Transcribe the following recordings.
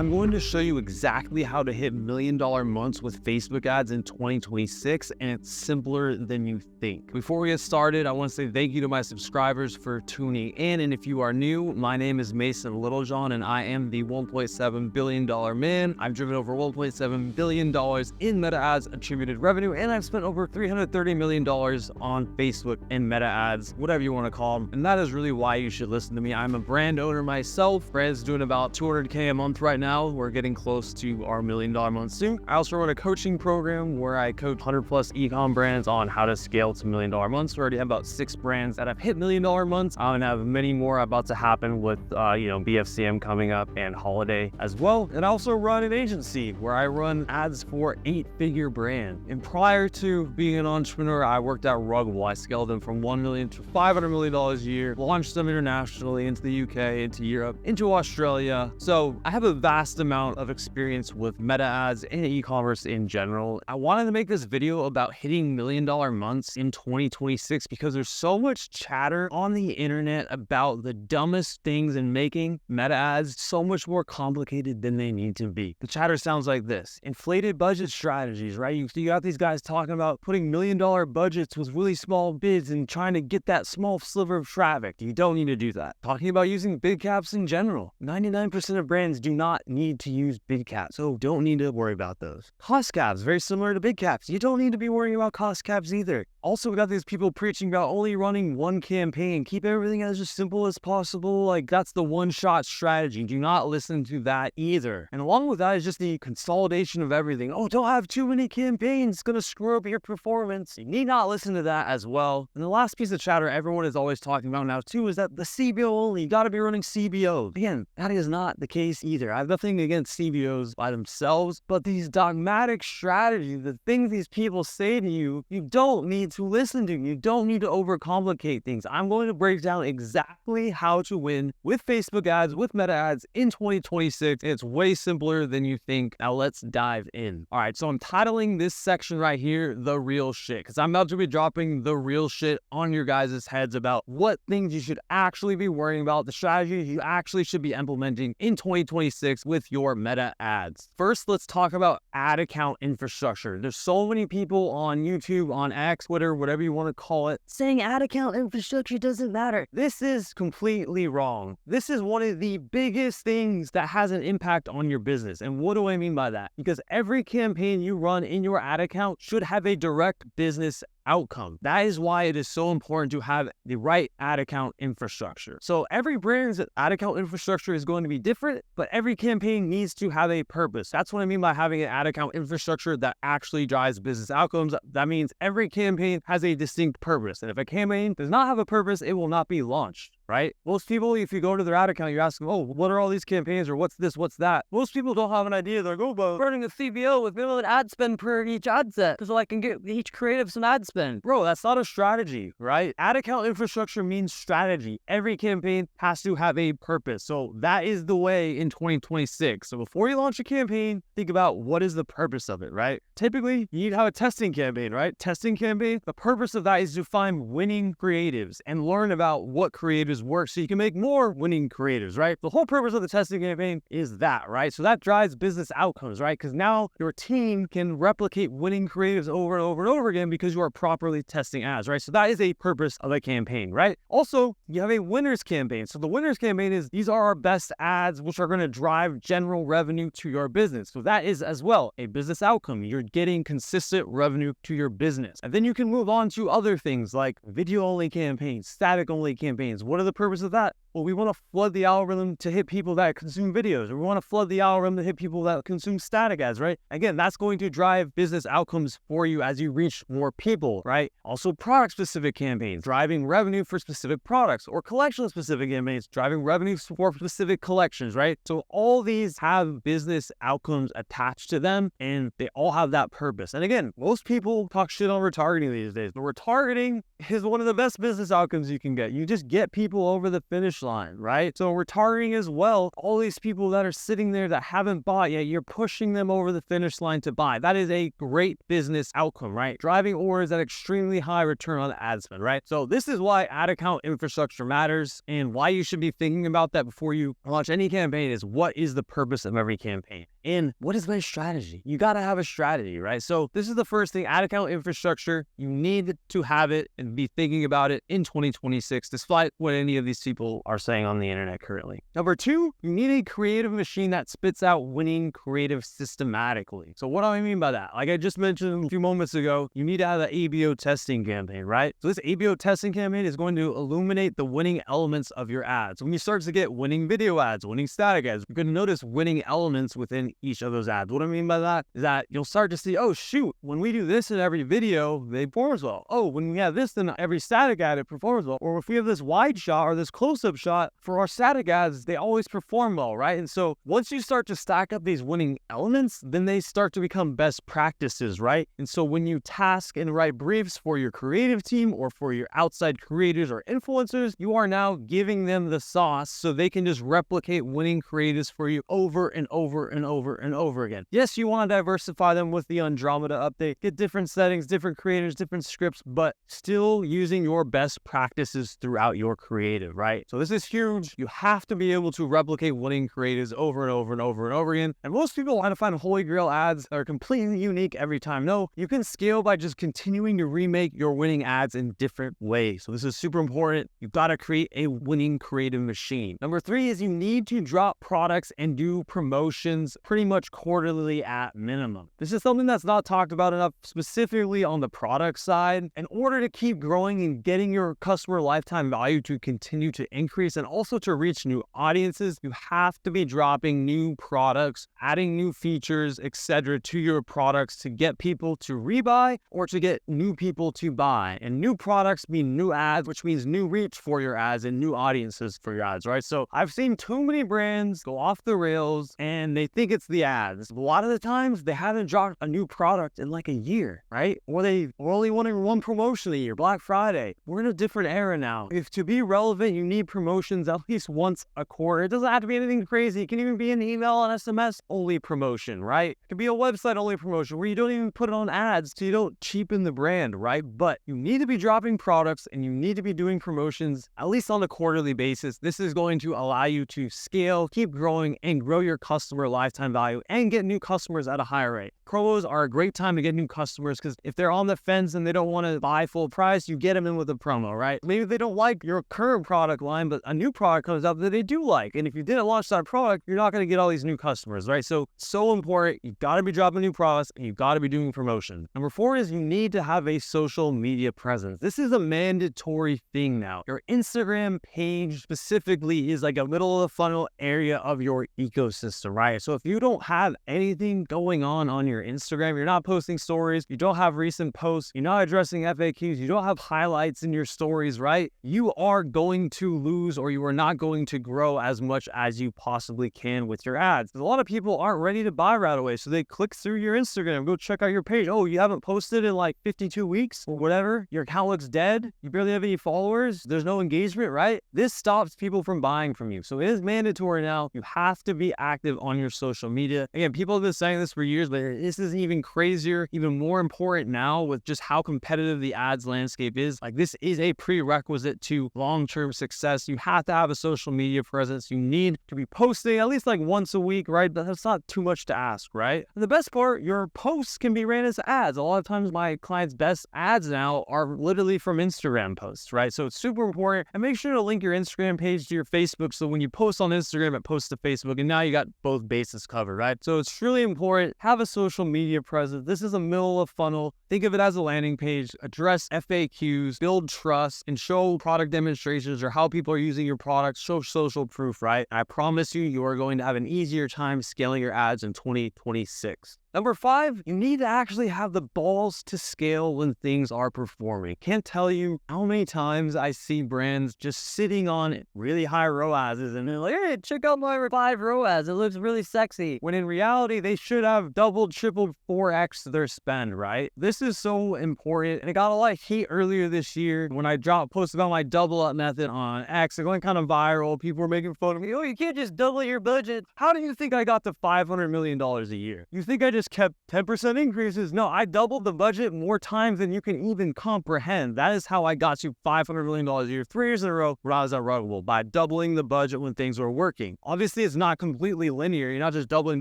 I'm going to show you exactly how to hit $1 million months with Facebook ads in 2026, and it's simpler than you think. Before we get started, I want to say thank you to my subscribers for tuning in, and if you are new, my name is Mason Littlejohn, and I am the $1.7 billion man. I've driven over $1.7 billion in Meta ads attributed revenue, and I've spent over $330 million on Facebook and Meta ads, whatever you want to call them, and that is really why you should listen to me. I'm a brand owner myself. Brand's doing about $200K a month right now. We're getting close to our $1 million month soon. I also run a coaching program where I coach 100+ e-com brands on how to scale to $1 million months. We already have about 6 brands that have hit $1 million months. And have many more about to happen with BFCM coming up and holiday as well. And I also run an agency where I run ads for 8-figure brands. And prior to being an entrepreneur, I worked at Rugwell. I scaled them from $1 million to $500 million a year, launched them internationally into the UK, into Europe, into Australia. So I have a vast amount of experience with Meta ads and e-commerce in general. I wanted to make this video about hitting $1 million months in 2026 because there's so much chatter on the internet about the dumbest things and making Meta ads so much more complicated than they need to be. The chatter sounds like this: inflated budget strategies, right? You got these guys talking about putting $1 million budgets with really small bids and trying to get that small sliver of traffic. You don't need to do that. Talking about using bid caps in general. 99% of brands do not need to use bid caps, so don't need to worry about those. Cost caps, very similar to bid caps. You don't need to be worrying about cost caps either. Also, we got these people preaching about only running one campaign. Keep everything as simple as possible. Like, that's the one-shot strategy. Do not listen to that either. And along with that is just the consolidation of everything. Oh, don't have too many campaigns. It's going to screw up your performance. You need not listen to that as well. And the last piece of chatter everyone is always talking about now too is that the CBO only. You got to be running CBOs. Again, that is not the case either. I have nothing against CBOs by themselves, but these dogmatic strategies, the things these people say to you, you don't need to listen to. You don't need to overcomplicate things. I'm going to break down exactly how to win with Facebook ads, with Meta ads in 2026. It's way simpler than you think. Now let's dive in. All right, so I'm titling this section right here, The Real Shit, because I'm about to be dropping the real shit on your guys' heads about what things you should actually be worrying about, the strategies you actually should be implementing in 2026 with your Meta ads. First, let's talk about ad account infrastructure. There's so many people on YouTube, on X, Twitter, whatever you want to call it, saying ad account infrastructure doesn't matter. This is completely wrong. This is one of the biggest things that has an impact on your business. And what do I mean by that? Because every campaign you run in your ad account should have a direct business outcome. That is why it is so important to have the right ad account infrastructure. So every brand's ad account infrastructure is going to be different, but every campaign needs to have a purpose. That's what I mean by having an ad account infrastructure that actually drives business outcomes. That means every campaign has a distinct purpose. And if a campaign does not have a purpose, it will not be launched, right? Most people, if you go to their ad account, you ask them, oh, what are all these campaigns, or what's this, what's that? Most people don't have an idea. They're like, oh, but running a CBO with minimum ad spend per each ad set, because I can get each creative some ad spend. Bro, that's not a strategy, right? Ad account infrastructure means strategy. Every campaign has to have a purpose. So that is the way in 2026. So before you launch a campaign, think about what is the purpose of it, right? Typically, you need to have a testing campaign, right? Testing campaign, the purpose of that is to find winning creatives and learn about what creatives work so you can make more winning creatives, right? The whole purpose of the testing campaign is that, right? So that drives business outcomes, right? Because now your team can replicate winning creatives over and over and over again because you are properly testing ads, right? So that is a purpose of a campaign, right? Also, you have a winners campaign. So the winners campaign is these are our best ads, which are going to drive general revenue to your business. So that is as well a business outcome. You're getting consistent revenue to your business. And then you can move on to other things like video only campaigns, static only campaigns. What are the purpose of that? Well, we want to flood the algorithm to hit people that consume videos, or we want to flood the algorithm to hit people that consume static ads, right? Again, that's going to drive business outcomes for you as you reach more people, right? Also, product-specific campaigns, driving revenue for specific products, or collection-specific campaigns, driving revenue for specific collections, right? So all these have business outcomes attached to them, and they all have that purpose. And again, most people talk shit on retargeting these days, but retargeting is one of the best business outcomes you can get. You just get people over the finish finish line, right? So we're targeting as well all these people that are sitting there that haven't bought yet. You're pushing them over the finish line to buy. That is a great business outcome, right? Driving orders at extremely high return on ad spend, right? So this is why ad account infrastructure matters, and why you should be thinking about that before you launch any campaign is, what is the purpose of every campaign? And what is my strategy? You got to have a strategy, right? So this is the first thing, ad account infrastructure. You need to have it and be thinking about it in 2026, despite what any of these people are saying on the internet currently. Number two, you need a creative machine that spits out winning creative systematically. So what do I mean by that? Like I just mentioned a few moments ago, you need to have an ABO testing campaign, right? So this ABO testing campaign is going to illuminate the winning elements of your ads. When you start to get winning video ads, winning static ads, you're going to notice winning elements within each of those ads. What I mean by that is that you'll start to see, oh shoot, when we do this in every video, they performs well. Oh, when we have this in every static ad, it performs well. Or if we have this wide shot or this close-up shot for our static ads, they always perform well, right? And so once you start to stack up these winning elements, then they start to become best practices, right? And so when you task and write briefs for your creative team or for your outside creators or influencers, you are now giving them the sauce so they can just replicate winning creatives for you over and over and over and over again. Yes, you want to diversify them with the Andromeda update, get different settings, different creators, different scripts, but still using your best practices throughout your creative, right? So this is huge. You have to be able to replicate winning creatives over and over and over and over again. And most people want to find holy grail ads that are completely unique every time. No, you can scale by just continuing to remake your winning ads in different ways. So this is super important. You've got to create a winning creative machine. Number three is you need to drop products and do promotions pretty much quarterly at minimum. This is something that's not talked about enough, specifically on the product side. In order to keep growing and getting your customer lifetime value to continue to increase and also to reach new audiences, you have to be dropping new products, adding new features, etc. to your products to get people to rebuy or to get new people to buy. And new products mean new ads, which means new reach for your ads and new audiences for your ads, right? So I've seen too many brands go off the rails and they think it's the ads. A lot of the times they haven't dropped a new product in like a year, right? Or they only wanting one promotion a year, Black Friday. We're in a different era now. If to be relevant, you need promotions at least once a quarter. It doesn't have to be anything crazy. It can even be an email and SMS only promotion, right? It could be a website only promotion where you don't even put it on ads so you don't cheapen the brand, right? But you need to be dropping products and you need to be doing promotions at least on a quarterly basis. This is going to allow you to scale, keep growing, and grow your customer lifetime value and get new customers at a higher rate. Promos are a great time to get new customers because if they're on the fence and they don't want to buy full price, you get them in with a promo, right? Maybe they don't like your current product line, but a new product comes up that they do like. And if you didn't launch that product, you're not going to get all these new customers, right? So important. You've got to be dropping new products and you've got to be doing promotion. Number four is you need to have a social media presence. This is a mandatory thing now. Your Instagram page specifically is like a middle of the funnel area of your ecosystem, right? So if you don't have anything going on your Instagram, you're not posting stories, you don't have recent posts, you're not addressing FAQs, you don't have highlights in your stories, right? You are going to lose or you are not going to grow as much as you possibly can with your ads. A lot of people aren't ready to buy right away, so they click through your Instagram, go check out your page. Oh, you haven't posted in like 52 weeks or whatever. Your account looks dead. You barely have any followers. There's no engagement, right? This stops people from buying from you. So it is mandatory now. You have to be active on your social media. Again, people have been saying this for years, but this is even crazier, even more important now with just how competitive the ads landscape is. Like this is a prerequisite to long-term success. You have to have a social media presence. You need to be posting at least like once a week, right? But that's not too much to ask, right? And the best part, your posts can be ran as ads. A lot of times my clients' best ads now are literally from Instagram posts, right? So it's super important. And make sure to link your Instagram page to your Facebook so when you post on Instagram, it posts to Facebook. And now you got both bases covered, right? So it's really important. Have a social media presence. This is a middle of funnel. Think of it as a landing page. Address FAQs, build trust, and show product demonstrations or how people are using your products. Show social proof, right? I promise you, you are going to have an easier time scaling your ads in 2026. Number 5, you need to actually have the balls to scale when things are performing. Can't tell you how many times I see brands just sitting on really high ROASs and they're like, hey, check out my 5 ROAS. It looks really sexy. When in reality, they should have doubled, tripled, 4x their spend, right? This is so important. And it got a lot of heat earlier this year when I posted about my double up method on X. It went kind of viral. People were making fun of me. Oh, you can't just double your budget. How do you think I got to $500 million a year? You think I just kept 10% increases? No, I doubled the budget more times than you can even comprehend. That is how I got to $500 million a year 3 years in a row when I was at Ruggable, by doubling the budget when things were working. Obviously, it's not completely linear. You're not just doubling,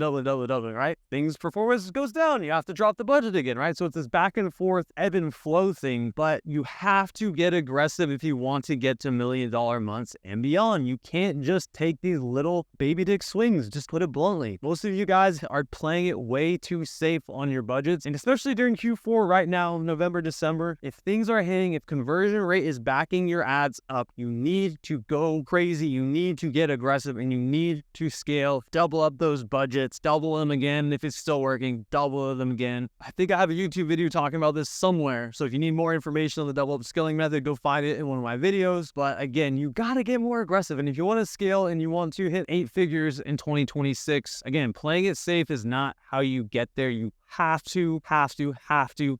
right? Things performance goes down. You have to drop the budget again, right? So it's this back and forth ebb and flow thing, but you have to get aggressive if you want to get to $1 million months and beyond. You can't just take these little baby dick swings, just put it bluntly. Most of you guys are playing it way too safe on your budgets, and especially during Q4 right now, November, December, if things are hitting, if conversion rate is backing your ads up, you need to go crazy, you need to get aggressive, and you need to scale, double up those budgets, double them again if it's still working, double them again. I think I have a YouTube video talking about this somewhere, so if you need more information on the double up scaling method, go find it in one of my videos. But again, you gotta get more aggressive, and if you want to scale and you want to hit 8 figures in 2026, again, playing it safe is not how you get there. You have to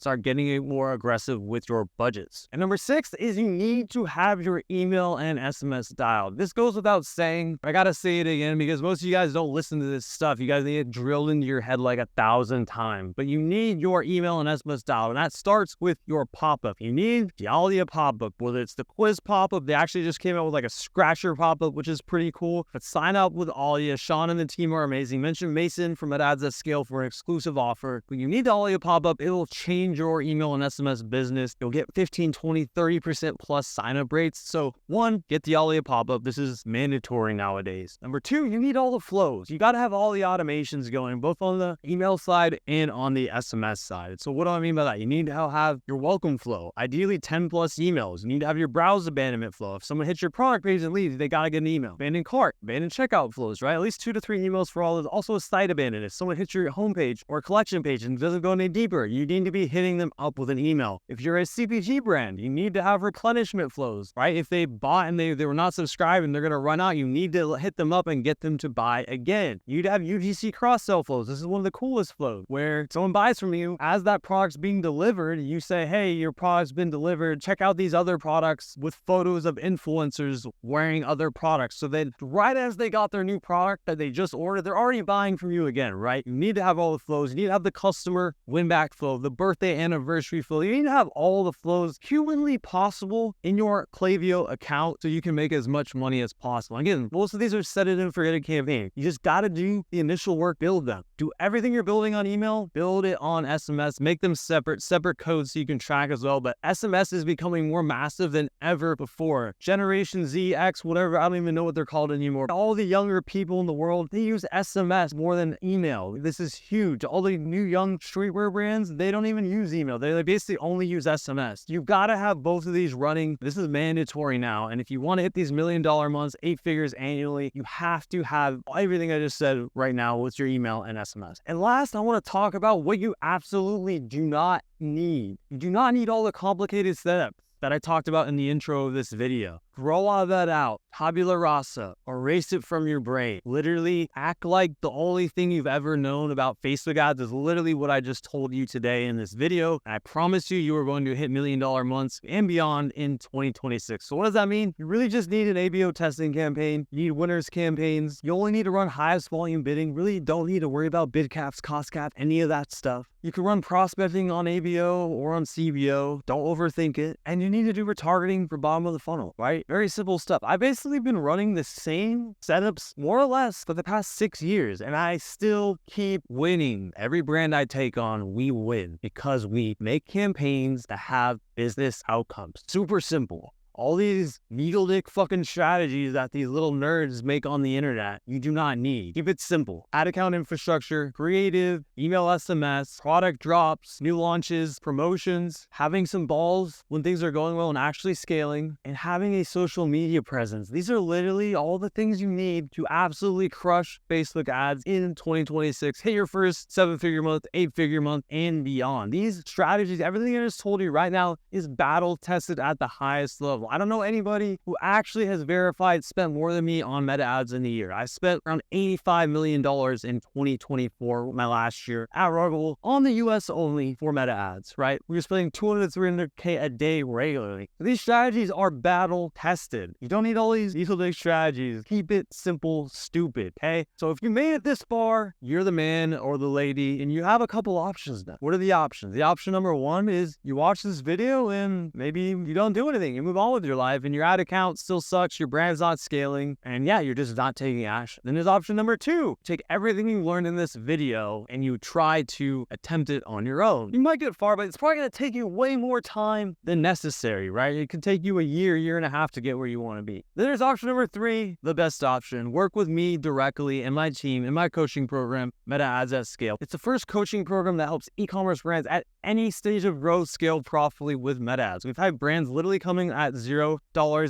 start getting more aggressive with your budgets. And number 6 is you need to have your email and SMS dialed. This goes without saying. I gotta say it again because most of you guys don't listen to this stuff. You guys need it drilled into your head like 1,000 times. But you need your email and SMS dialed, and that starts with your pop-up. You need the Alia pop-up, whether it's the quiz pop-up. They actually just came out with like a scratcher pop-up, which is pretty cool. But sign up with Alia. Sean and the team are amazing. Mention Mason from Ads at Scale for an exclusive offer. When you need the Alia pop-up, it will change your email and SMS business. You'll get 15, 20, 30% plus sign-up rates. So 1, get the Alia pop-up. This is mandatory nowadays. Number 2, you need all the flows. You got to have all the automations going, both on the email side and on the SMS side. So what do I mean by that? You need to have your welcome flow, ideally 10 plus emails. You need to have your browse abandonment flow. If someone hits your product page and leaves, they got to get an email. Abandoned cart, abandoned checkout flows, right? At least 2 to 3 emails for all of this. Also a site abandonment. If someone hits your homepage or collection page and doesn't go any deeper, you need to be hitting them up with an email. If you're a CPG brand, you need to have replenishment flows, right? If they bought and they were not subscribed and they're going to run out, you need to hit them up and get them to buy again. You'd have UGC cross-sell flows. This is one of the coolest flows where someone buys from you. As that product's being delivered, you say, hey, your product's been delivered. Check out these other products with photos of influencers wearing other products. So then right as they got their new product that they just ordered, they're already buying from you again, right? You need to have all the flows. You need to have the customer win-back flow, the birthday anniversary flow. You need to have all the flows humanly possible in your Klaviyo account so you can make as much money as possible. Again, most of these are set it and forget it campaign. You just got to do the initial work, build them. Do everything you're building on email, build it on SMS, make them separate codes so you can track as well. But SMS is becoming more massive than ever before. Generation Z, X, whatever, I don't even know what they're called anymore. All the younger people in the world, they use SMS more than email. This is huge. All the new young streetwear brands, they don't even use email. They basically only use SMS. You've got to have both of these running. This is mandatory now. And if you want to hit these $1 million months, 8 figures annually, you have to have everything I just said right now with your email and SMS. And last, I want to talk about what you absolutely do not need. You do not need all the complicated setups that I talked about in the intro of this video. Throw all that out. Tabula rasa. Erase it from your brain. Literally act like the only thing you've ever known about Facebook ads is literally what I just told you today in this video. And I promise you are going to hit $1 million months and beyond in 2026. So what does that mean? You really just need an ABO testing campaign. You need winners campaigns. You only need to run highest volume bidding. Really don't need to worry about bid caps, cost cap, any of that stuff. You can run prospecting on ABO or on CBO. Don't overthink it. And you need to do retargeting for bottom of the funnel, right? Very simple stuff. I've basically been running the same setups more or less for the past 6 years, and I still keep winning. Every brand I take on, we win because we make campaigns that have business outcomes. Super simple. All these needle dick fucking strategies that these little nerds make on the internet, you do not need. Keep it simple. Ad account infrastructure, creative, email SMS, product drops, new launches, promotions, having some balls when things are going well and actually scaling, and having a social media presence. These are literally all the things you need to absolutely crush Facebook ads in 2026. Hit your first 7-figure month, 8-figure month, and beyond. These strategies, everything I just told you right now is battle tested at the highest level. I don't know anybody who actually has verified spent more than me on Meta ads in a year. I spent around $85 million in 2024, my last year, at Ruggable on the US only for Meta ads, right? We were spending 200 to 300K a day regularly. These strategies are battle tested. You don't need all these big strategies. Keep it simple, stupid, okay? So if you made it this far, you're the man or the lady, and you have a couple options now. What are the options? The option number one is you watch this video and maybe you don't do anything. You move on with your life and your ad account still sucks, your brand's not scaling, and yeah, you're just not taking action. Then there's option number two. Take everything you learned in this video and you try to attempt it on your own. You might get far, but it's probably going to take you way more time than necessary, right? It could take you a year and a half to get where you want to be. Then there's option number three, the best option. Work with me directly and my team in my coaching program, Meta Ads at Scale. It's the first coaching program that helps e-commerce brands at any stage of growth scale profitably with Meta Ads. We've had brands literally coming at $0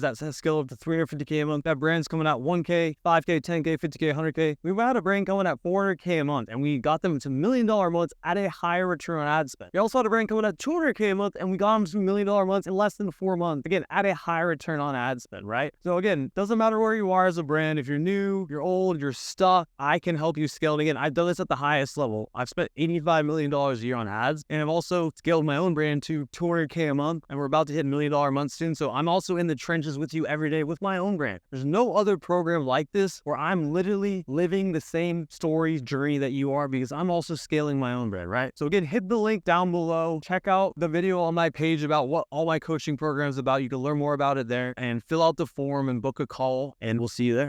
that scale up to $350K a month. We've had brands coming at $1K, $5K, $10K, $50K, $100K. We've had a brand coming at $400K a month, and we got them to $1 million months at a higher return on ad spend. We also had a brand coming at $200K a month, and we got them to $1 million months in less than 4 months. Again, at a higher return on ad spend, right? So again, doesn't matter where you are as a brand. If you're new, you're old, you're stuck, I can help you scale. And again, I've done this at the highest level. I've spent $85 million a year on ads, and I've also scaled my own brand to $200K a month, and we're about to hit $1 million month soon. So I'm also in the trenches with you every day with my own brand. There's no other program like this where I'm literally living the same story journey that you are, because I'm also scaling my own brand, right? So again, hit the link down below. Check out the video on my page about what all my coaching programs about. You can learn more about it there, and fill out the form and book a call, and we'll see you there.